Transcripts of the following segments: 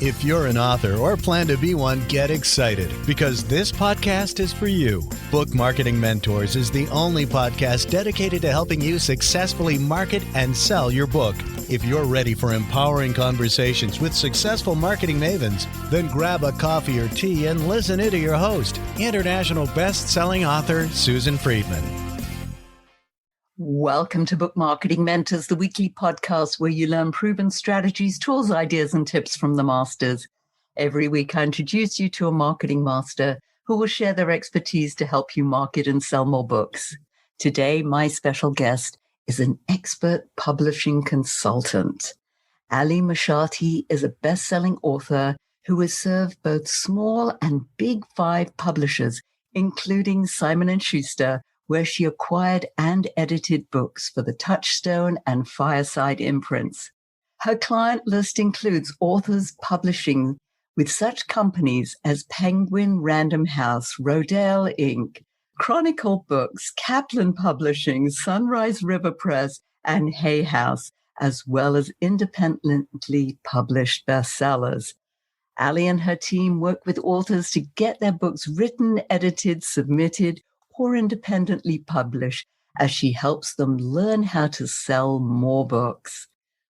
If you're an author or plan to be one, get excited because this podcast is for you. Book Marketing Mentors is the only podcast dedicated to helping you successfully market and sell your book. If you're ready for empowering conversations with successful marketing mavens, then grab a coffee or tea and listen in to your host, international best-selling author Susan Friedman. Welcome to Book Marketing Mentors, the weekly podcast where you learn proven strategies, tools, ideas, and tips from the masters. Every week, I introduce you to a marketing master who will share their expertise to help you market and sell more books. Today, my special guest is an expert publishing consultant. Allie Machate is a best-selling author who has served both small and big five publishers, including Simon & Schuster, where she acquired and edited books for the Touchstone and Fireside imprints. Her client list includes authors publishing with such companies as Penguin Random House, Rodale Inc., Chronicle Books, Kaplan Publishing, Sunrise River Press, and Hay House, as well as independently published bestsellers. Allie and her team work with authors to get their books written, edited, submitted, or independently publish as she helps them learn how to sell more books.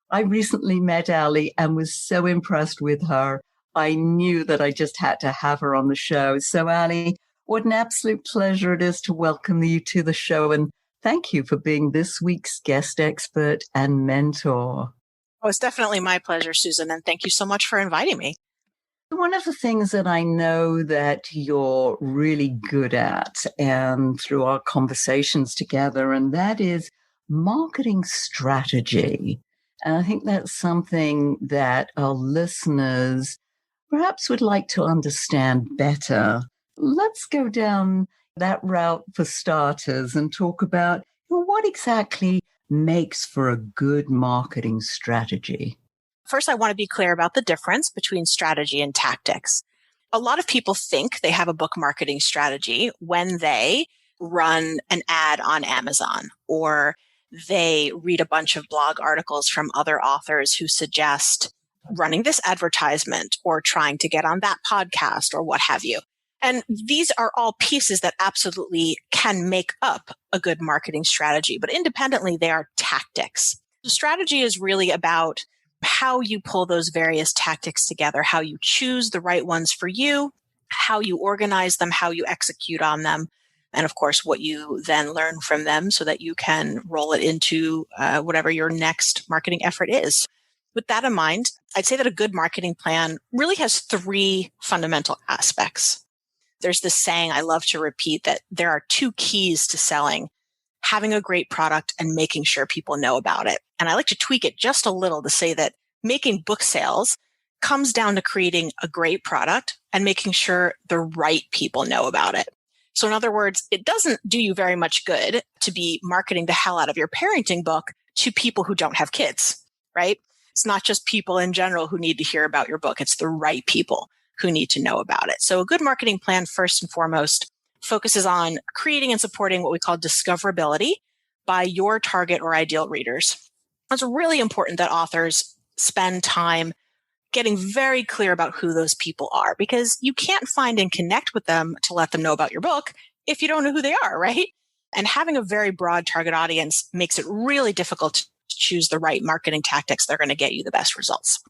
I recently met Allie and was so impressed with her. I knew that I just had to have her on the show. So Allie, what an absolute pleasure it is to welcome you to the show. And thank you for being this week's guest expert and mentor. Oh, it's definitely my pleasure, Susan. And thank you so much for inviting me. One of the things that I know that you're really good at, and through our conversations together, and that is marketing strategy. And I think that's something that our listeners perhaps would like to understand better. Let's go down that route for starters and talk about what exactly makes for a good marketing strategy. First, I want to be clear about the difference between strategy and tactics. A lot of people think they have a book marketing strategy when they run an ad on Amazon or they read a bunch of blog articles from other authors who suggest running this advertisement or trying to get on that podcast or what have you. And these are all pieces that absolutely can make up a good marketing strategy, but independently, they are tactics. The strategy is really about how you pull those various tactics together, how you choose the right ones for you, how you organize them, how you execute on them, and of course, what you then learn from them so that you can roll it into whatever your next marketing effort is. With that in mind, I'd say that a good marketing plan really has three fundamental aspects. There's this saying I love to repeat that there are two keys to selling: having a great product and making sure people know about it. And I like to tweak it just a little to say that making book sales comes down to creating a great product and making sure the right people know about it. So in other words, it doesn't do you very much good to be marketing the hell out of your parenting book to people who don't have kids, right? It's not just people in general who need to hear about your book. It's the right people who need to know about it. So a good marketing plan, first and foremost, focuses on creating and supporting what we call discoverability by your target or ideal readers. It's really important that authors spend time getting very clear about who those people are, because you can't find and connect with them to let them know about your book if you don't know who they are, right? And having a very broad target audience makes it really difficult to choose the right marketing tactics that are going to get you the best results.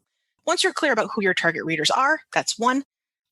Once you're clear about who your target readers are, that's one.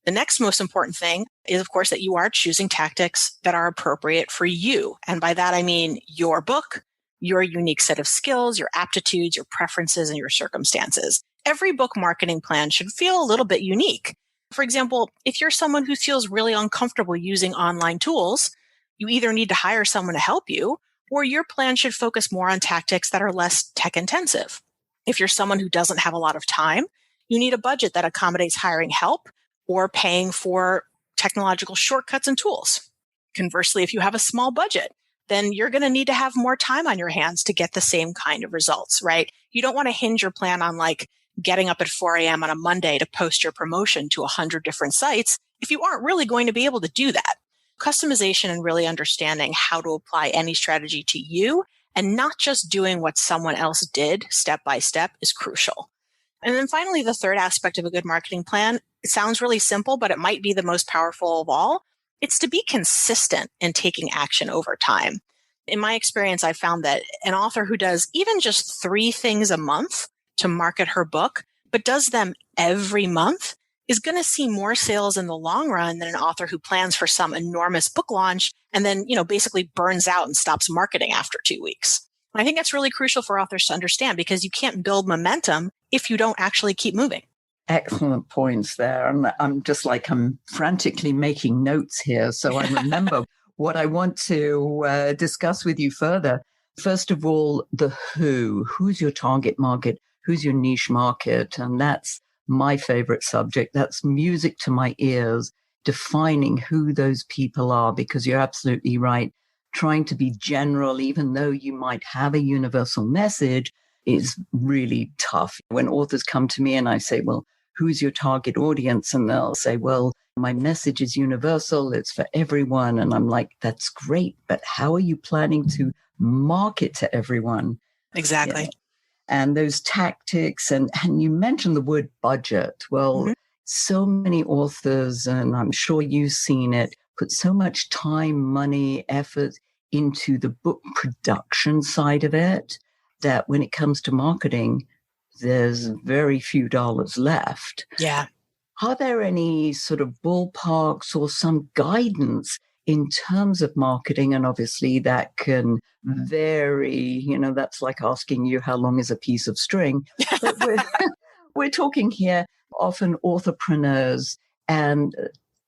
The next most important thing is, of course, that you are choosing tactics that are appropriate for you. And by that, I mean your book, your unique set of skills, your aptitudes, your preferences, and your circumstances. Every book marketing plan should feel a little bit unique. For example, if you're someone who feels really uncomfortable using online tools, you either need to hire someone to help you, or your plan should focus more on tactics that are less tech intensive. If you're someone who doesn't have a lot of time, you need a budget that accommodates hiring help or paying for technological shortcuts and tools. Conversely, if you have a small budget, then you're going to need to have more time on your hands to get the same kind of results, right? You don't want to hinge your plan on like getting up at 4 a.m. on a Monday to post your promotion to 100 different sites if you aren't really going to be able to do that. Customization and really understanding how to apply any strategy to you and not just doing what someone else did step by step is crucial. And then finally, the third aspect of a good marketing plan, it sounds really simple, but it might be the most powerful of all. It's to be consistent in taking action over time. In my experience, I found that an author who does even just 3 things a month to market her book, but does them every month, is going to see more sales in the long run than an author who plans for some enormous book launch and then, basically burns out and stops marketing after 2 weeks. And I think that's really crucial for authors to understand, because you can't build momentum if you don't actually keep moving. Excellent points there. And I'm frantically making notes here, so I remember what I want to discuss with you further. First of all, the who. Who's your target market? Who's your niche market? And that's my favorite subject. That's music to my ears, defining who those people are, because you're absolutely right. Trying to be general, even though you might have a universal message, is really tough. When authors come to me and I say, well, who's your target audience? And they'll say, well, my message is universal. It's for everyone. And I'm like, that's great. But how are you planning to market to everyone? Exactly. Yeah. And those tactics, and you mentioned the word budget. Well, so many authors, and I'm sure you've seen it, put so much time, money, effort into the book production side of it that when it comes to marketing, there's very few dollars left. Yeah. Are there any sort of ballparks or some guidance in terms of marketing? And obviously that can vary. That's like asking you how long is a piece of string. But we're talking here often authorpreneurs, and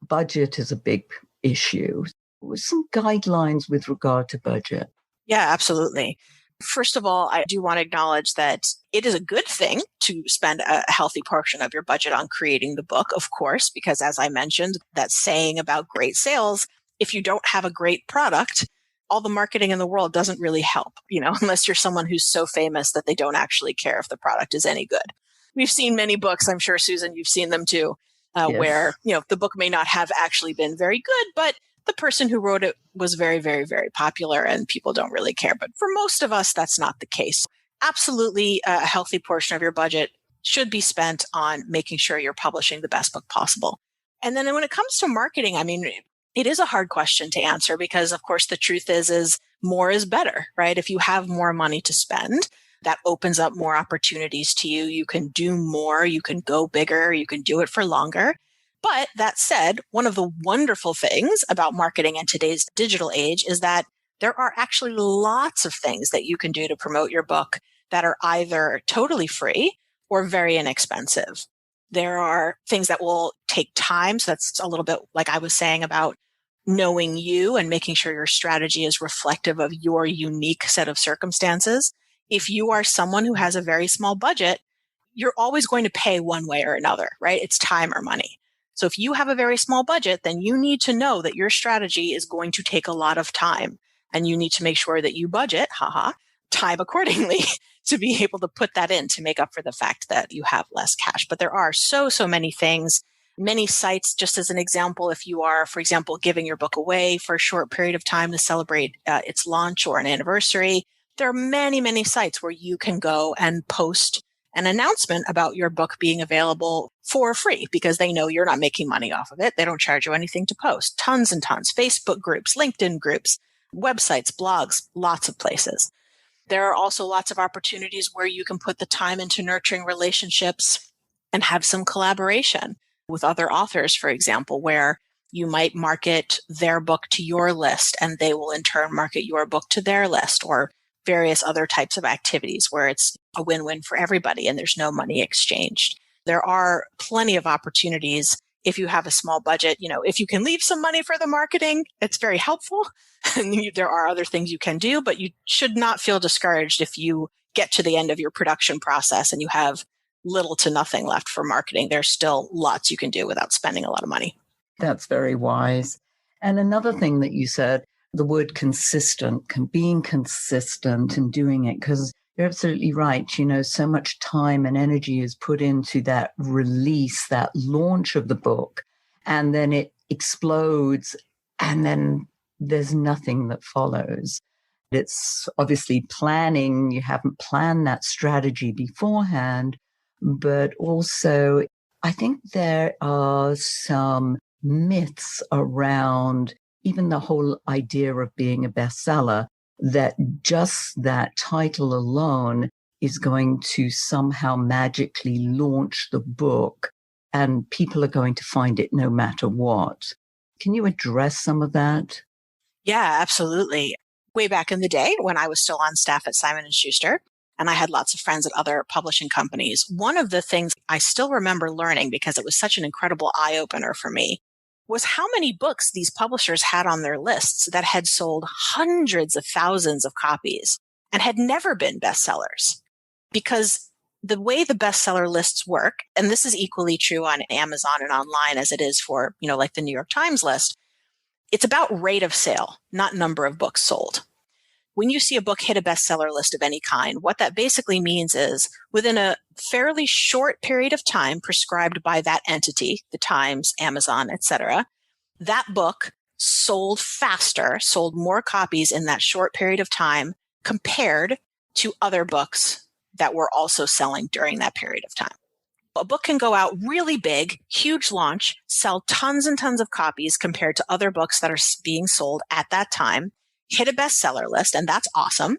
budget is a big issue. With some guidelines with regard to budget. Yeah, absolutely. First of all, I do want to acknowledge that it is a good thing to spend a healthy portion of your budget on creating the book, of course, because as I mentioned, that saying about great sales, if you don't have a great product, all the marketing in the world doesn't really help, unless you're someone who's so famous that they don't actually care if the product is any good. We've seen many books, I'm sure, Susan, you've seen them too, Yes. where, the book may not have actually been very good, but the person who wrote it was very, very, very popular and people don't really care. But for most of us, that's not the case. Absolutely, a healthy portion of your budget should be spent on making sure you're publishing the best book possible. And then when it comes to marketing, it is a hard question to answer because, of course, the truth is more is better, right? If you have more money to spend, that opens up more opportunities to you. You can do more, you can go bigger, you can do it for longer. But that said, one of the wonderful things about marketing in today's digital age is that there are actually lots of things that you can do to promote your book that are either totally free or very inexpensive. There are things that will take time. So that's a little bit like I was saying about knowing you and making sure your strategy is reflective of your unique set of circumstances. If you are someone who has a very small budget, you're always going to pay one way or another, right? It's time or money. So if you have a very small budget, then you need to know that your strategy is going to take a lot of time. And you need to make sure that you budget, time accordingly to be able to put that in to make up for the fact that you have less cash. But there are so many things, many sites, just as an example, if you are, for example, giving your book away for a short period of time to celebrate its launch or an anniversary, there are many sites where you can go and post an announcement about your book being available for free because they know you're not making money off of it. They don't charge you anything to post. Tons and tons. Facebook groups, LinkedIn groups, websites, blogs, lots of places. There are also lots of opportunities where you can put the time into nurturing relationships and have some collaboration with other authors, for example, where you might market their book to your list and they will in turn market your book to their list, or various other types of activities where it's a win-win for everybody and there's no money exchanged. There are plenty of opportunities if you have a small budget. If you can leave some money for the marketing, it's very helpful. And there are other things you can do, but you should not feel discouraged if you get to the end of your production process and you have little to nothing left for marketing. There's still lots you can do without spending a lot of money. That's very wise. And another thing that you said, the word consistent, being consistent and doing it, because you're absolutely right. So much time and energy is put into that release, that launch of the book, and then it explodes and then there's nothing that follows. It's obviously planning. You haven't planned that strategy beforehand, but also I think there are some myths around even the whole idea of being a bestseller, that just that title alone is going to somehow magically launch the book and people are going to find it no matter what. Can you address some of that? Yeah, absolutely. Way back in the day when I was still on staff at Simon & Schuster, and I had lots of friends at other publishing companies, one of the things I still remember learning, because it was such an incredible eye-opener for me, was how many books these publishers had on their lists that had sold hundreds of thousands of copies and had never been bestsellers. Because the way the bestseller lists work, and this is equally true on Amazon and online as it is for, like the New York Times list, it's about rate of sale, not number of books sold. When you see a book hit a bestseller list of any kind, what that basically means is within a fairly short period of time prescribed by that entity, the Times, Amazon, etc., that book sold faster, sold more copies in that short period of time compared to other books that were also selling during that period of time. A book can go out really big, huge launch, sell tons and tons of copies compared to other books that are being sold at that time, hit a bestseller list, and that's awesome.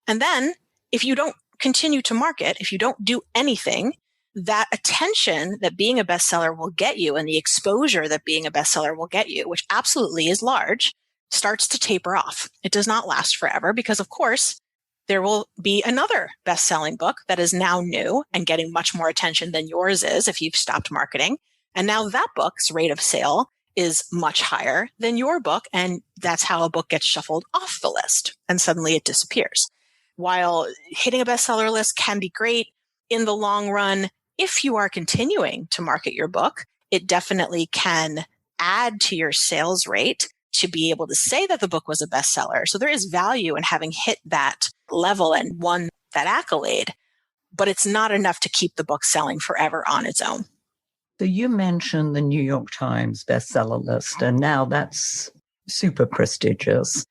And then if you don't continue to market, if you don't do anything, that attention that being a bestseller will get you and the exposure that being a bestseller will get you, which absolutely is large, starts to taper off. It does not last forever because, of course, there will be another best-selling book that is now new and getting much more attention than yours is if you've stopped marketing. And now that book's rate of sale is much higher than your book. And that's how a book gets shuffled off the list and suddenly it disappears. While hitting a bestseller list can be great in the long run, if you are continuing to market your book, it definitely can add to your sales rate to be able to say that the book was a bestseller. So there is value in having hit that level and won that accolade, but it's not enough to keep the book selling forever on its own. So you mentioned the New York Times bestseller list, and now that's super prestigious.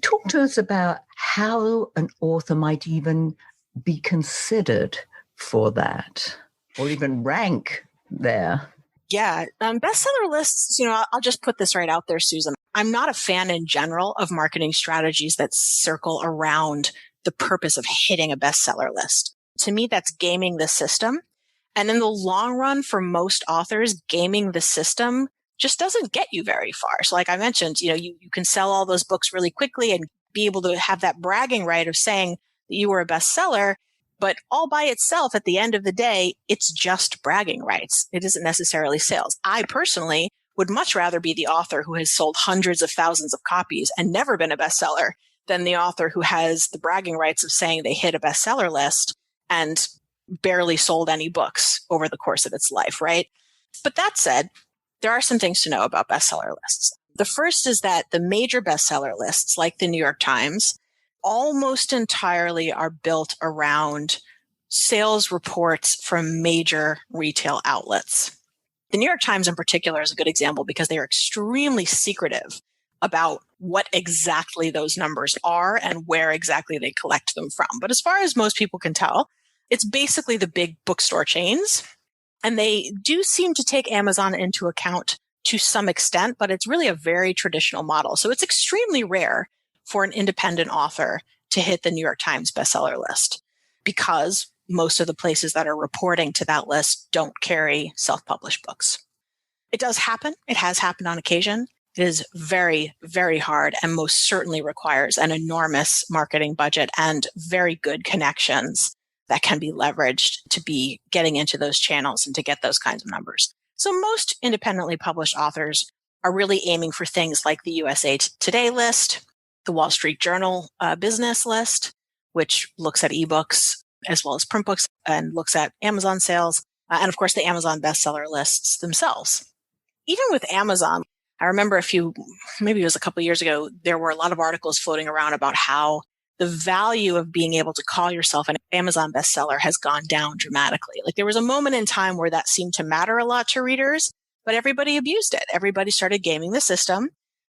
Talk to us about how an author might even be considered for that, or even rank there. Yeah, bestseller lists, I'll just put this right out there, Susan. I'm not a fan in general of marketing strategies that circle around the purpose of hitting a bestseller list. To me, that's gaming the system. And in the long run, for most authors, gaming the system just doesn't get you very far. So like I mentioned, you can sell all those books really quickly and be able to have that bragging right of saying that you were a bestseller. But all by itself, at the end of the day, it's just bragging rights. It isn't necessarily sales. I personally would much rather be the author who has sold hundreds of thousands of copies and never been a bestseller than the author who has the bragging rights of saying they hit a bestseller list and barely sold any books over the course of its life, right? But that said, there are some things to know about bestseller lists. The first is that the major bestseller lists, like the New York Times, almost entirely are built around sales reports from major retail outlets. The New York Times in particular is a good example because they are extremely secretive about what exactly those numbers are and where exactly they collect them from. But as far as most people can tell, it's basically the big bookstore chains. And they do seem to take Amazon into account to some extent, but it's really a very traditional model. So it's extremely rare for an independent author to hit the New York Times bestseller list because most of the places that are reporting to that list don't carry self-published books. It does happen. It has happened on occasion. It is very, very hard and most certainly requires an enormous marketing budget and very good connections that can be leveraged to be getting into those channels and to get those kinds of numbers. So most independently published authors are really aiming for things like the USA Today list, the Wall Street Journal business list, which looks at ebooks as well as print books and looks at Amazon sales, and of course the Amazon bestseller lists themselves. Even with Amazon, I remember maybe it was a couple of years ago, there were a lot of articles floating around about how the value of being able to call yourself an Amazon bestseller has gone down dramatically. Like there was a moment in time where that seemed to matter a lot to readers, but everybody abused it. Everybody started gaming the system,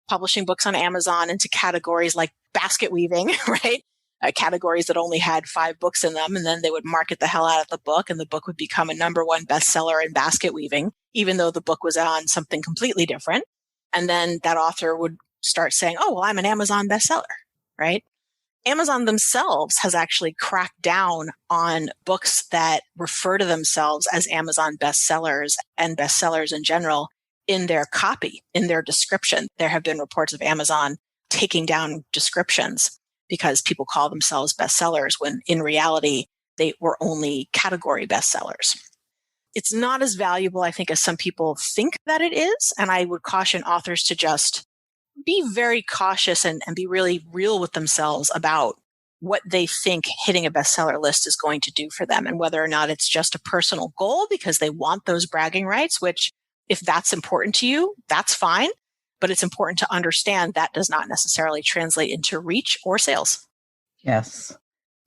publishing books on Amazon into categories like basket weaving, right? categories that only had 5 books in them. And then they would market the hell out of the book, and the book would become a #1 bestseller in basket weaving, even though the book was on something completely different. And then that author would start saying, oh, well, I'm an Amazon bestseller, right? Amazon themselves has actually cracked down on books that refer to themselves as Amazon bestsellers and bestsellers in general in their copy, in their description. There have been reports of Amazon taking down descriptions because people call themselves bestsellers when in reality, they were only category bestsellers. It's not as valuable, I think, as some people think that it is. And I would caution authors to just be very cautious and be really real with themselves about what they think hitting a bestseller list is going to do for them, and whether or not it's just a personal goal because they want those bragging rights, which if that's important to you, that's fine. But it's important to understand that does not necessarily translate into reach or sales. Yes,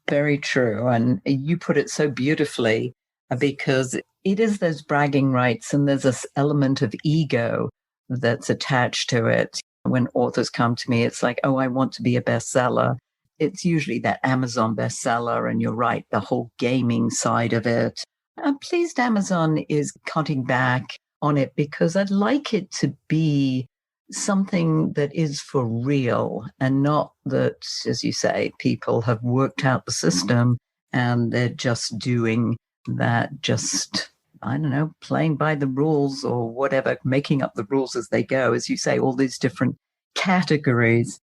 very true. And you put it so beautifully because it is those bragging rights, and there's this element of ego that's attached to it. When authors come to me, it's like, oh, I want to be a bestseller. It's usually that Amazon bestseller. And you're right, the whole gaming side of it. I'm pleased Amazon is cutting back on it because I'd like it to be something that is for real and not that, as you say, people have worked out the system and they're just doing that, just, I don't know, playing by the rules or whatever, making up the rules as they go. As you say, all these different categories.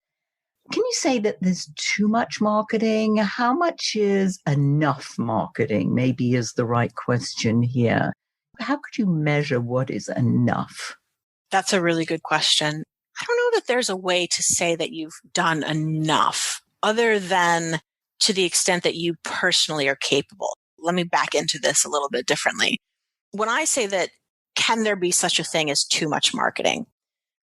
Can you say that there's too much marketing? How much is enough marketing? Maybe is the right question here. How could you measure what is enough? That's a really good question. I don't know that there's a way to say that you've done enough other than to the extent that you personally are capable. Let me back into this a little bit differently. When I say that, can there be such a thing as too much marketing?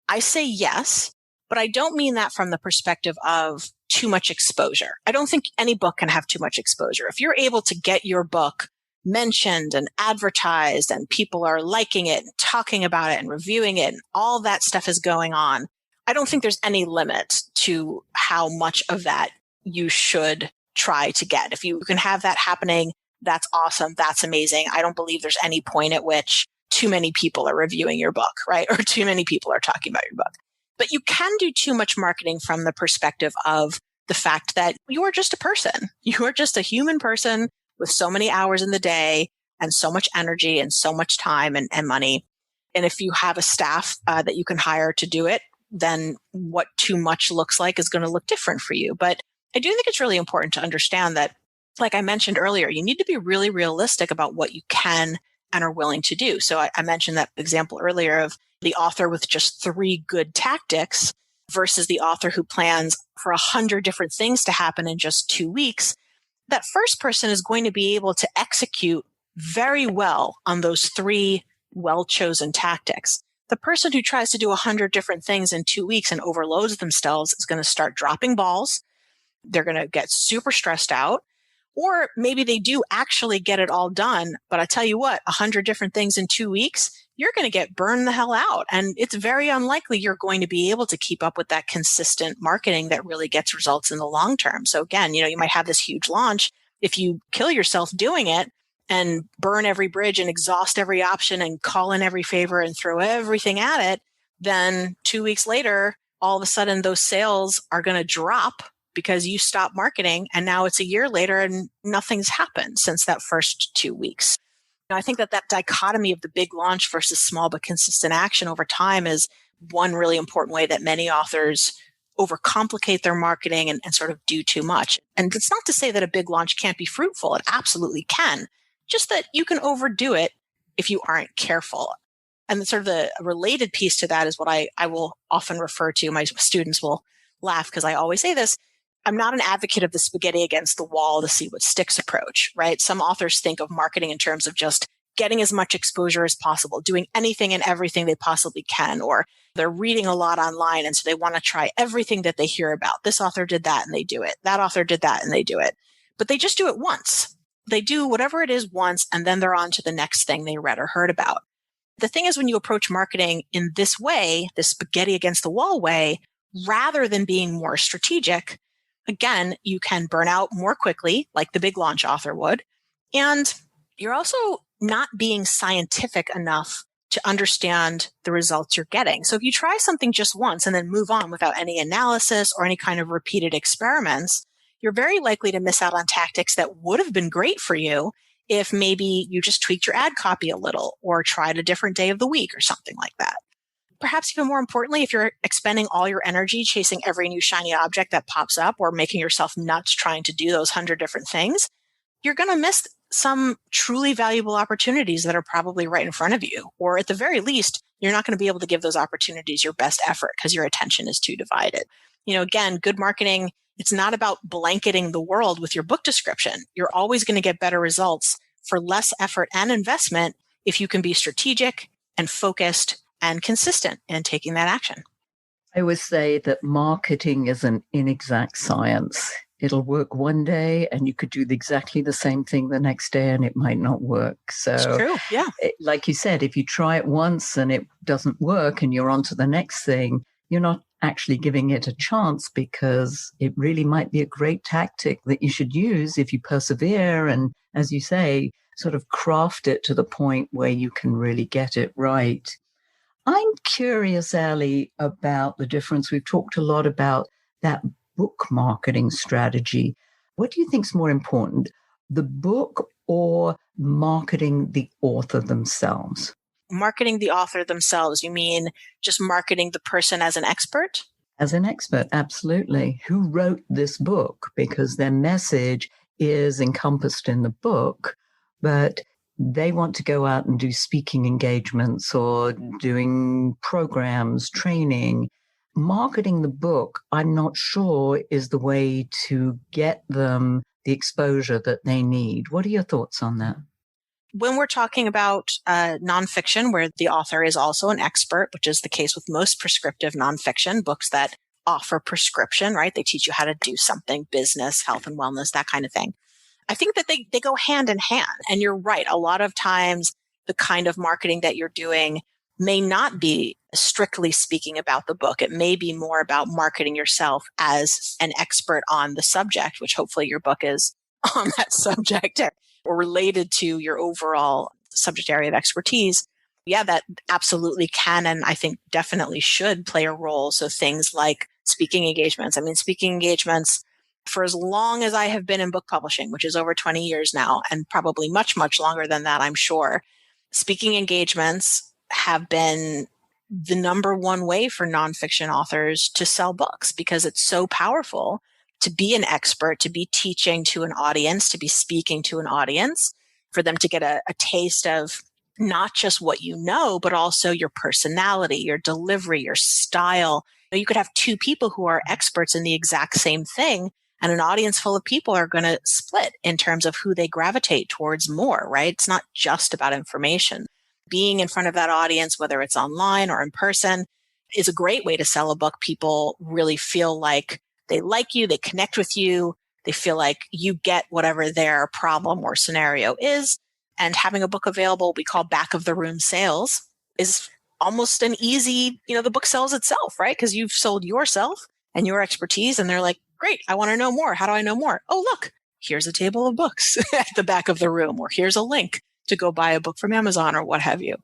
I say yes, but I don't mean that from the perspective of too much exposure. I don't think any book can have too much exposure. If you're able to get your book mentioned and advertised and people are liking it and talking about it and reviewing it and all that stuff is going on, I don't think there's any limit to how much of that you should try to get. If you can have that happening, that's awesome. That's amazing. I don't believe there's any point at which too many people are reviewing your book, right? Or too many people are talking about your book. But you can do too much marketing from the perspective of the fact that you are just a person. You are just a human person with so many hours in the day and so much energy and so much time and money. And if you have a staff that you can hire to do it, then what too much looks like is going to look different for you. But I do think it's really important to understand that, like I mentioned earlier, you need to be really realistic about what you can and are willing to do. So I mentioned that example earlier of the author with just 3 good tactics versus the author who plans for 100 different things to happen in just 2 weeks. That first person is going to be able to execute very well on those 3 well-chosen tactics. The person who tries to do 100 different things in 2 weeks and overloads themselves is going to start dropping balls. They're going to get super stressed out. Or maybe they do actually get it all done. But I tell you what, 100 different things in 2 weeks, you're going to get burned the hell out. And it's very unlikely you're going to be able to keep up with that consistent marketing that really gets results in the long term. So again, you might have this huge launch. If you kill yourself doing it and burn every bridge and exhaust every option and call in every favor and throw everything at it, then 2 weeks later, all of a sudden those sales are going to drop because you stopped marketing, and now it's a year later and nothing's happened since that first 2 weeks. I think that dichotomy of the big launch versus small but consistent action over time is one really important way that many authors overcomplicate their marketing and sort of do too much. And it's not to say that a big launch can't be fruitful. It absolutely can. Just that you can overdo it if you aren't careful. And sort of the related piece to that is what I will often refer to. My students will laugh because I always say this. I'm not an advocate of the spaghetti against the wall to see what sticks approach, right? Some authors think of marketing in terms of just getting as much exposure as possible, doing anything and everything they possibly can, or they're reading a lot online and so they want to try everything that they hear about. This author did that and they do it. That author did that and they do it. But they just do it once. They do whatever it is once and then they're on to the next thing they read or heard about. The thing is, when you approach marketing in this way, this spaghetti against the wall way, rather than being more strategic, again, you can burn out more quickly, like the big launch author would. And you're also not being scientific enough to understand the results you're getting. So if you try something just once and then move on without any analysis or any kind of repeated experiments, you're very likely to miss out on tactics that would have been great for you if maybe you just tweaked your ad copy a little or tried a different day of the week or something like that. Perhaps even more importantly, if you're expending all your energy chasing every new shiny object that pops up or making yourself nuts trying to do those 100 different things, you're going to miss some truly valuable opportunities that are probably right in front of you. Or at the very least, you're not going to be able to give those opportunities your best effort because your attention is too divided. Again, good marketing, it's not about blanketing the world with your book description. You're always going to get better results for less effort and investment if you can be strategic and focused and consistent in taking that action. I always say that marketing is an inexact science. It'll work one day and you could do exactly the same thing the next day and it might not work. So, it's true. Yeah. Like you said, if you try it once and it doesn't work and you're on to the next thing, you're not actually giving it a chance because it really might be a great tactic that you should use if you persevere and, as you say, sort of craft it to the point where you can really get it right. I'm curious, Allie, about the difference. We've talked a lot about that book marketing strategy. What do you think is more important, the book or marketing the author themselves? Marketing the author themselves, you mean just marketing the person as an expert? As an expert, absolutely. Who wrote this book? Because their message is encompassed in the book, but they want to go out and do speaking engagements or doing programs, training. Marketing the book, I'm not sure, is the way to get them the exposure that they need. What are your thoughts on that? When we're talking about nonfiction, where the author is also an expert, which is the case with most prescriptive nonfiction, books that offer prescription, right? They teach you how to do something, business, health and wellness, that kind of thing. I think that they go hand in hand. And you're right. A lot of times the kind of marketing that you're doing may not be strictly speaking about the book. It may be more about marketing yourself as an expert on the subject, which hopefully your book is on that subject or related to your overall subject area of expertise. Yeah, that absolutely can and I think definitely should play a role. So things like speaking engagements. I mean, speaking engagements for as long as I have been in book publishing, which is over 20 years now, and probably much, much longer than that, I'm sure, speaking engagements have been the number one way for nonfiction authors to sell books because it's so powerful to be an expert, to be teaching to an audience, to be speaking to an audience, for them to get a taste of not just what you know, but also your personality, your delivery, your style. You could have two people who are experts in the exact same thing, and an audience full of people are going to split in terms of who they gravitate towards more, right? It's not just about information. Being in front of that audience, whether it's online or in person, is a great way to sell a book. People really feel like they like you, they connect with you, they feel like you get whatever their problem or scenario is. And having a book available, we call back of the room sales, is almost an easy, the book sells itself, right? Because you've sold yourself and your expertise, and they're like, great, I want to know more. How do I know more? Oh, look, here's a table of books at the back of the room, or here's a link to go buy a book from Amazon or what have you.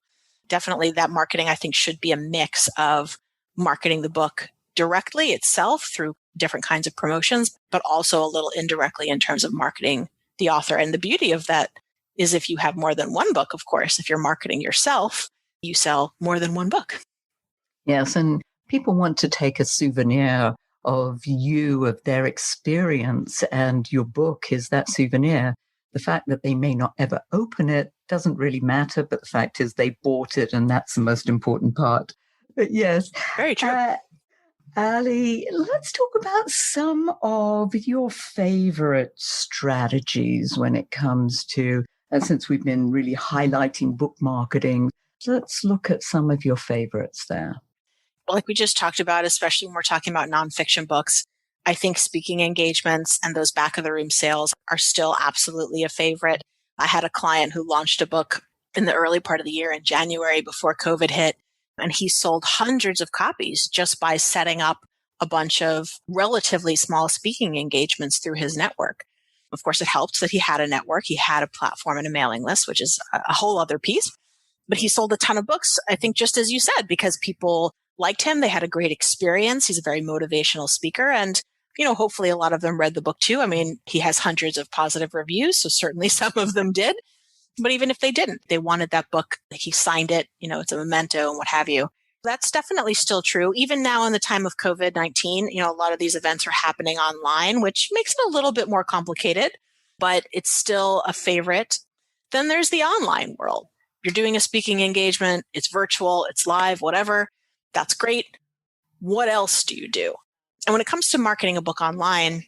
Definitely that marketing, I think, should be a mix of marketing the book directly itself through different kinds of promotions, but also a little indirectly in terms of marketing the author. And the beauty of that is if you have more than one book, of course, if you're marketing yourself, you sell more than one book. Yes, and people want to take a souvenir of you, of their experience, and your book is that souvenir. The fact that they may not ever open it doesn't really matter, but the fact is they bought it, and that's the most important part. But yes. Very true. Allie, let's talk about some of your favorite strategies when it comes to, since we've been really highlighting book marketing, let's look at some of your favorites there. Like we just talked about, especially when we're talking about nonfiction books, I think speaking engagements and those back of the room sales are still absolutely a favorite. I had a client who launched a book in the early part of the year in January before COVID hit, and he sold hundreds of copies just by setting up a bunch of relatively small speaking engagements through his network. Of course, it helped that he had a network, he had a platform and a mailing list, which is a whole other piece. But he sold a ton of books, I think, just as you said, because people liked him. They had a great experience. He's a very motivational speaker. And, hopefully a lot of them read the book too. I mean, he has hundreds of positive reviews, so certainly some of them did. But even if they didn't, they wanted that book. He signed it, it's a memento and what have you. That's definitely still true. Even now in the time of COVID-19, a lot of these events are happening online, which makes it a little bit more complicated, but it's still a favorite. Then there's the online world. You're doing a speaking engagement, it's virtual, it's live, whatever. That's great. What else do you do? And when it comes to marketing a book online,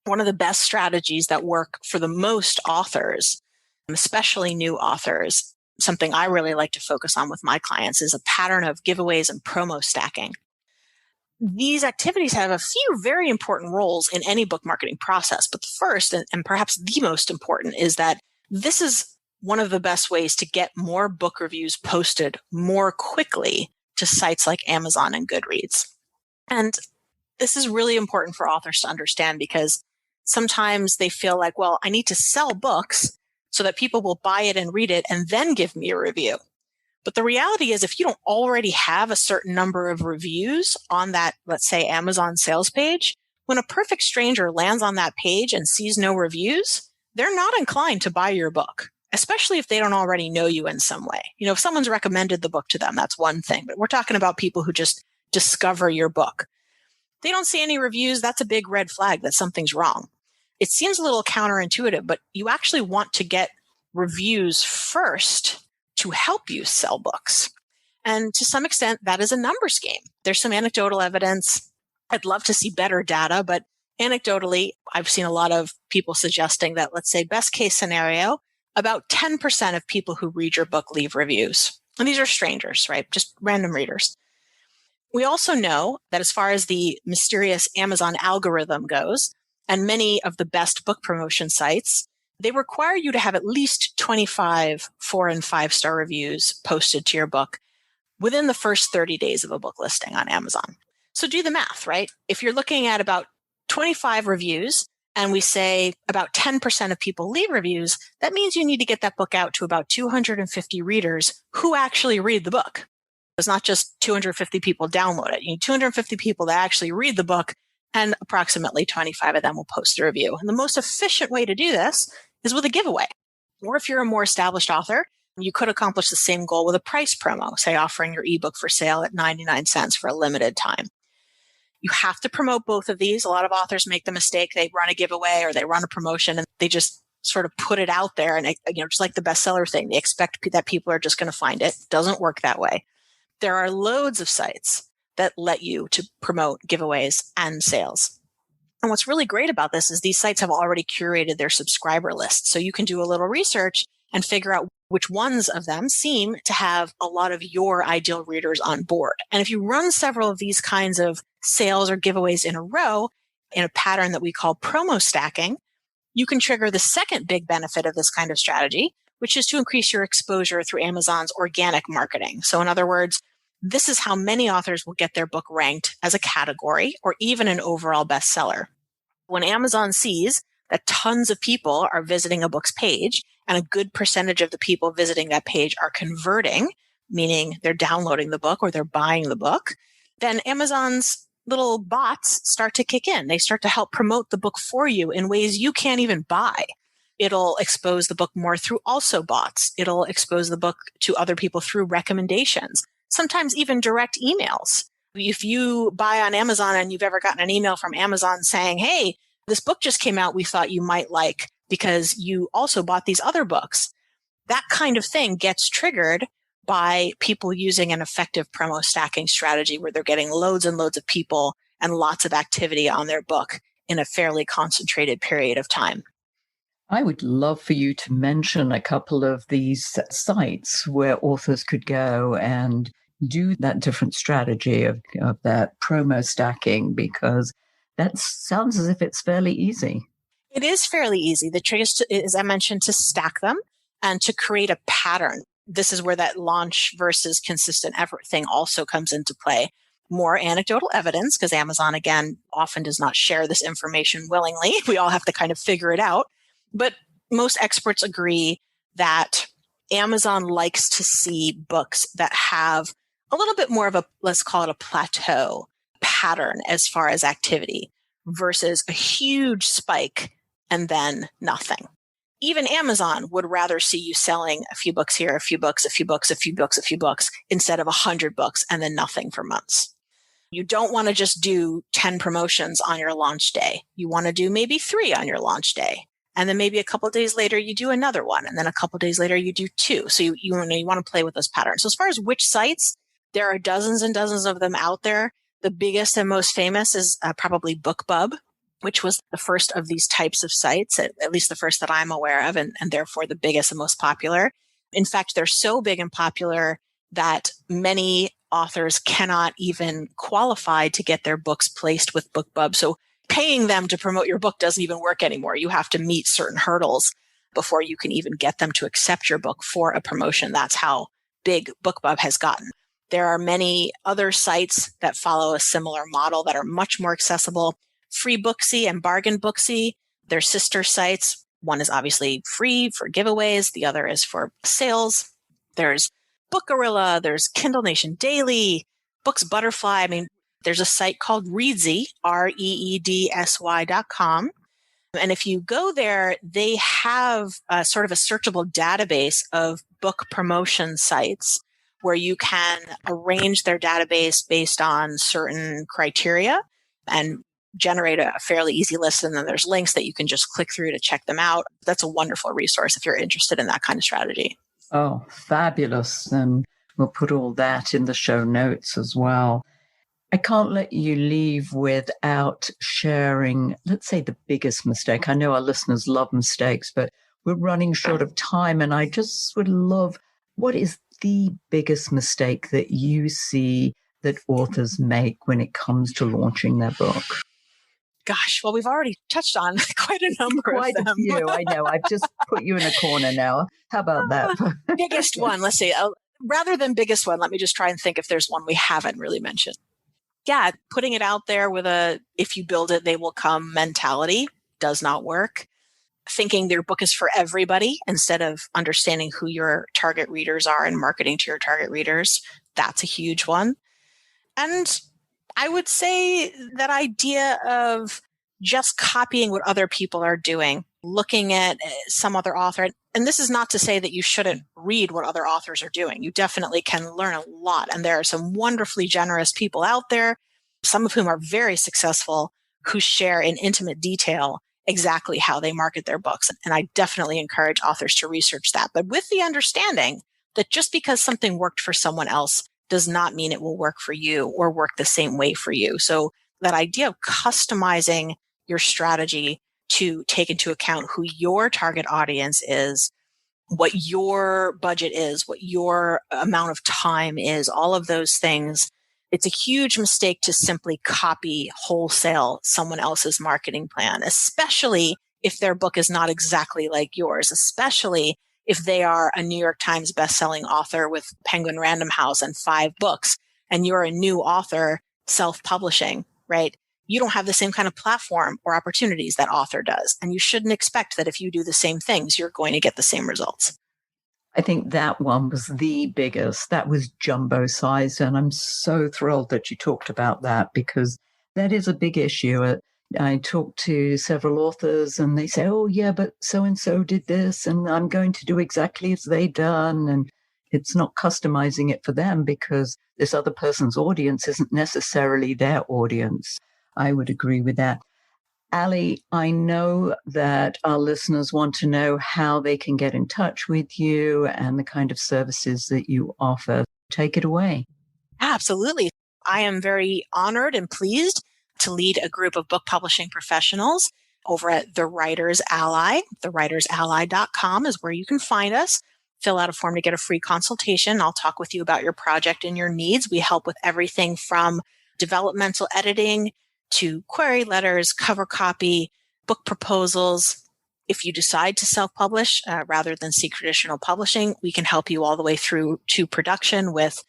one of the best strategies that work for the most authors, especially new authors, something I really like to focus on with my clients, is a pattern of giveaways and promo stacking. These activities have a few very important roles in any book marketing process. But the first, and perhaps the most important, is that this is one of the best ways to get more book reviews posted more quickly to sites like Amazon and Goodreads. And this is really important for authors to understand, because sometimes they feel like, well, I need to sell books so that people will buy it and read it and then give me a review. But the reality is, if you don't already have a certain number of reviews on that, let's say, Amazon sales page, when a perfect stranger lands on that page and sees no reviews, they're not inclined to buy your book, especially if they don't already know you in some way. If someone's recommended the book to them, that's one thing. But we're talking about people who just discover your book. They don't see any reviews. That's a big red flag that something's wrong. It seems a little counterintuitive, but you actually want to get reviews first to help you sell books. And to some extent, that is a numbers game. There's some anecdotal evidence. I'd love to see better data, but anecdotally, I've seen a lot of people suggesting that, let's say, best case scenario, about 10% of people who read your book leave reviews. And these are strangers, right? Just random readers. We also know that as far as the mysterious Amazon algorithm goes, and many of the best book promotion sites, they require you to have at least 25 4- and 5-star reviews posted to your book within the first 30 days of a book listing on Amazon. So do the math, right? If you're looking at about 25 reviews and we say about 10% of people leave reviews, that means you need to get that book out to about 250 readers who actually read the book. It's not just 250 people download it. You need 250 people that actually read the book, and approximately 25 of them will post a review. And the most efficient way to do this is with a giveaway. Or if you're a more established author, you could accomplish the same goal with a price promo, say offering your ebook for sale at 99 cents for a limited time. You have to promote both of these. A lot of authors make the mistake. They run a giveaway or they run a promotion and they just sort of put it out there. And, just like the bestseller thing, they expect that people are just going to find it. It doesn't work that way. There are loads of sites that let you to promote giveaways and sales. And what's really great about this is these sites have already curated their subscriber list. So you can do a little research and figure out which ones of them seem to have a lot of your ideal readers on board. And if you run several of these kinds of sales or giveaways in a row in a pattern that we call promo stacking, you can trigger the second big benefit of this kind of strategy, which is to increase your exposure through Amazon's organic marketing. So in other words, this is how many authors will get their book ranked as a category or even an overall bestseller. When Amazon sees that tons of people are visiting a book's page and a good percentage of the people visiting that page are converting, meaning they're downloading the book or they're buying the book, then Amazon's little bots start to kick in. They start to help promote the book for you in ways you can't even buy. It'll expose the book more through also bots. It'll expose the book to other people through recommendations, sometimes even direct emails. If you buy on Amazon and you've ever gotten an email from Amazon saying, hey, this book just came out we thought you might like because you also bought these other books, that kind of thing gets triggered by people using an effective promo stacking strategy where they're getting loads and loads of people and lots of activity on their book in a fairly concentrated period of time. I would love for you to mention a couple of these sites where authors could go and do that different strategy of that promo stacking, because that sounds as if it's fairly easy. It is fairly easy. The trick is, as I mentioned, to stack them and to create a pattern. This is where that launch versus consistent effort thing also comes into play. more anecdotal evidence, because Amazon, again, often does not share this information willingly. We all have to kind of figure it out. But most experts agree that Amazon likes to see books that have a little bit more of a, let's call it a plateau pattern as far as activity versus a huge spike and then nothing. Even Amazon would rather see you selling a few books here, a few books, a few books, a few books, a few books, instead of 100 books and then nothing for months. You don't want to just do 10 promotions on your launch day. You want to do maybe 3 on your launch day. And then maybe a couple of days later, you do another one. And then a couple of days later, you do 2. So you want to play with those patterns. So as far as which sites, there are dozens and dozens of them out there. The biggest and most famous is probably BookBub, which was the first of these types of sites, at least the first that I'm aware of, and therefore the biggest and most popular. In fact, they're so big and popular that many authors cannot even qualify to get their books placed with BookBub. So paying them to promote your book doesn't even work anymore. You have to meet certain hurdles before you can even get them to accept your book for a promotion. That's how big BookBub has gotten. There are many other sites that follow a similar model that are much more accessible. Free Booksy and Bargain Booksy, they're sister sites. One is obviously free for giveaways. The other is for sales. There's Bookgorilla. There's Kindle Nation Daily, Books Butterfly. I mean, there's a site called Reedsy, REEDSY.com. And if you go there, they have sort of a searchable database of book promotion sites where you can arrange their database based on certain criteria and generate a fairly easy list. And then there's links that you can just click through to check them out. That's a wonderful resource if you're interested in that kind of strategy. Oh, fabulous. And we'll put all that in the show notes as well. I can't let you leave without sharing, let's say, the biggest mistake. I know our listeners love mistakes, but we're running short of time. And I just would love, what is the biggest mistake that you see that authors make when it comes to launching their book? Gosh, well, we've already touched on quite a number of them. Quite a few, I know. I've just put you in a corner now. How about that? Biggest one, let's see. Rather than biggest one, let me just try and think if there's one we haven't really mentioned. Yeah, putting it out there with a, if you build it, they will come mentality does not work. Thinking their book is for everybody instead of understanding who your target readers are and marketing to your target readers, that's a huge one. And I would say that idea of just copying what other people are doing, looking at some other author. And this is not to say that you shouldn't read what other authors are doing. You definitely can learn a lot. And there are some wonderfully generous people out there, some of whom are very successful, who share in intimate detail exactly how they market their books. And I definitely encourage authors to research that, but with the understanding that just because something worked for someone else does not mean it will work for you or work the same way for you. So that idea of customizing your strategy to take into account who your target audience is, what your budget is, what your amount of time is, all of those things. It's a huge mistake to simply copy wholesale someone else's marketing plan, especially if their book is not exactly like yours, especially if they are a New York Times bestselling author with Penguin Random House and 5 books, and you're a new author self-publishing, right? You don't have the same kind of platform or opportunities that author does. And you shouldn't expect that if you do the same things, you're going to get the same results. I think that one was the biggest. That was jumbo size. And I'm so thrilled that you talked about that because that is a big issue. I talked to several authors and they say, oh, yeah, but so-and-so did this and I'm going to do exactly as they done. And it's not customizing it for them because this other person's audience isn't necessarily their audience. I would agree with that. Allie, I know that our listeners want to know how they can get in touch with you and the kind of services that you offer. Take it away. Absolutely. I am very honored and pleased to lead a group of book publishing professionals over at The Writer's Ally. TheWritersAlly.com is where you can find us. Fill out a form to get a free consultation. I'll talk with you about your project and your needs. We help with everything from developmental editing to query letters, cover copy, book proposals. If you decide to self-publish rather than seek traditional publishing, we can help you all the way through to production with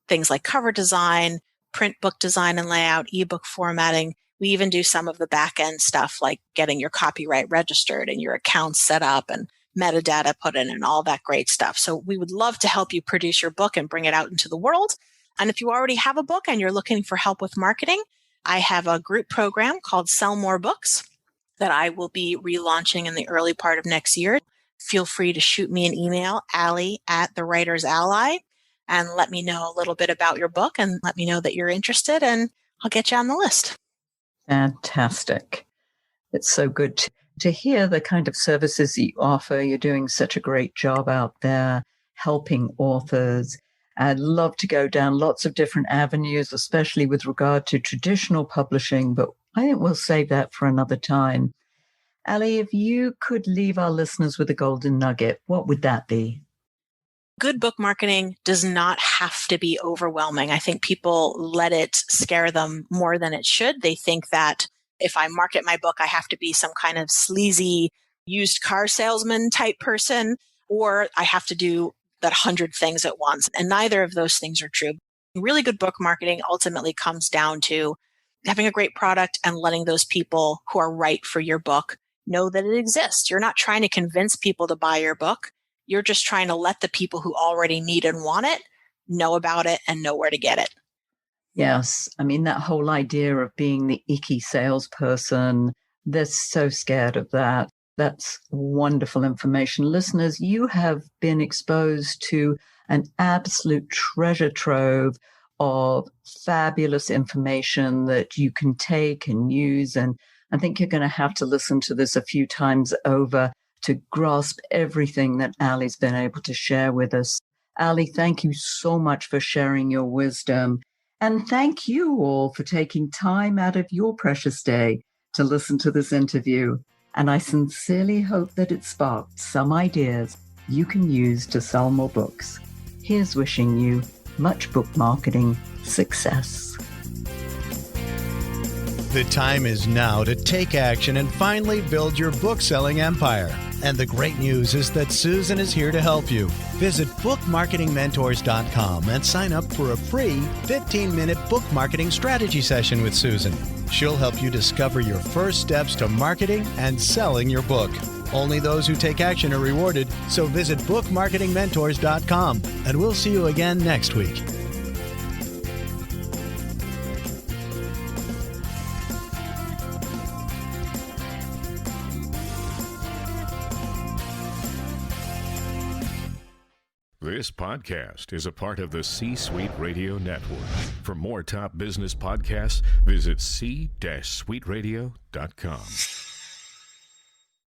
things like cover design, print book design and layout, ebook formatting. We even do some of the back end stuff like getting your copyright registered and your accounts set up and metadata put in and all that great stuff. So we would love to help you produce your book and bring it out into the world. And if you already have a book and you're looking for help with marketing, I have a group program called Sell More Books that I will be relaunching in the early part of next year. Feel free to shoot me an email, Allie at The Writer's Ally, and let me know a little bit about your book and let me know that you're interested, and I'll get you on the list. Fantastic. It's so good to hear the kind of services that you offer. You're doing such a great job out there helping authors. I'd love to go down lots of different avenues, especially with regard to traditional publishing, but I think we'll save that for another time. Allie, if you could leave our listeners with a golden nugget, what would that be? Good book marketing does not have to be overwhelming. I think people let it scare them more than it should. They think that if I market my book, I have to be some kind of sleazy used car salesman type person, or I have to do that 100 things at once. And neither of those things are true. Really good book marketing ultimately comes down to having a great product and letting those people who are right for your book know that it exists. You're not trying to convince people to buy your book. You're just trying to let the people who already need and want it know about it and know where to get it. Yes. I mean, that whole idea of being the icky salesperson, they're so scared of that. That's wonderful information. Listeners, you have been exposed to an absolute treasure trove of fabulous information that you can take and use. And I think you're going to have to listen to this a few times over to grasp everything that Allie's been able to share with us. Allie, thank you so much for sharing your wisdom. And thank you all for taking time out of your precious day to listen to this interview. And I sincerely hope that it sparked some ideas you can use to sell more books. Here's wishing you much book marketing success. The time is now to take action and finally build your book-selling empire. And the great news is that Susan is here to help you. Visit bookmarketingmentors.com and sign up for a free 15-minute book marketing strategy session with Susan. She'll help you discover your first steps to marketing and selling your book. Only those who take action are rewarded, so visit bookmarketingmentors.com, and we'll see you again next week. This podcast is a part of the C-Suite Radio Network. For more top business podcasts, visit c-suiteradio.com.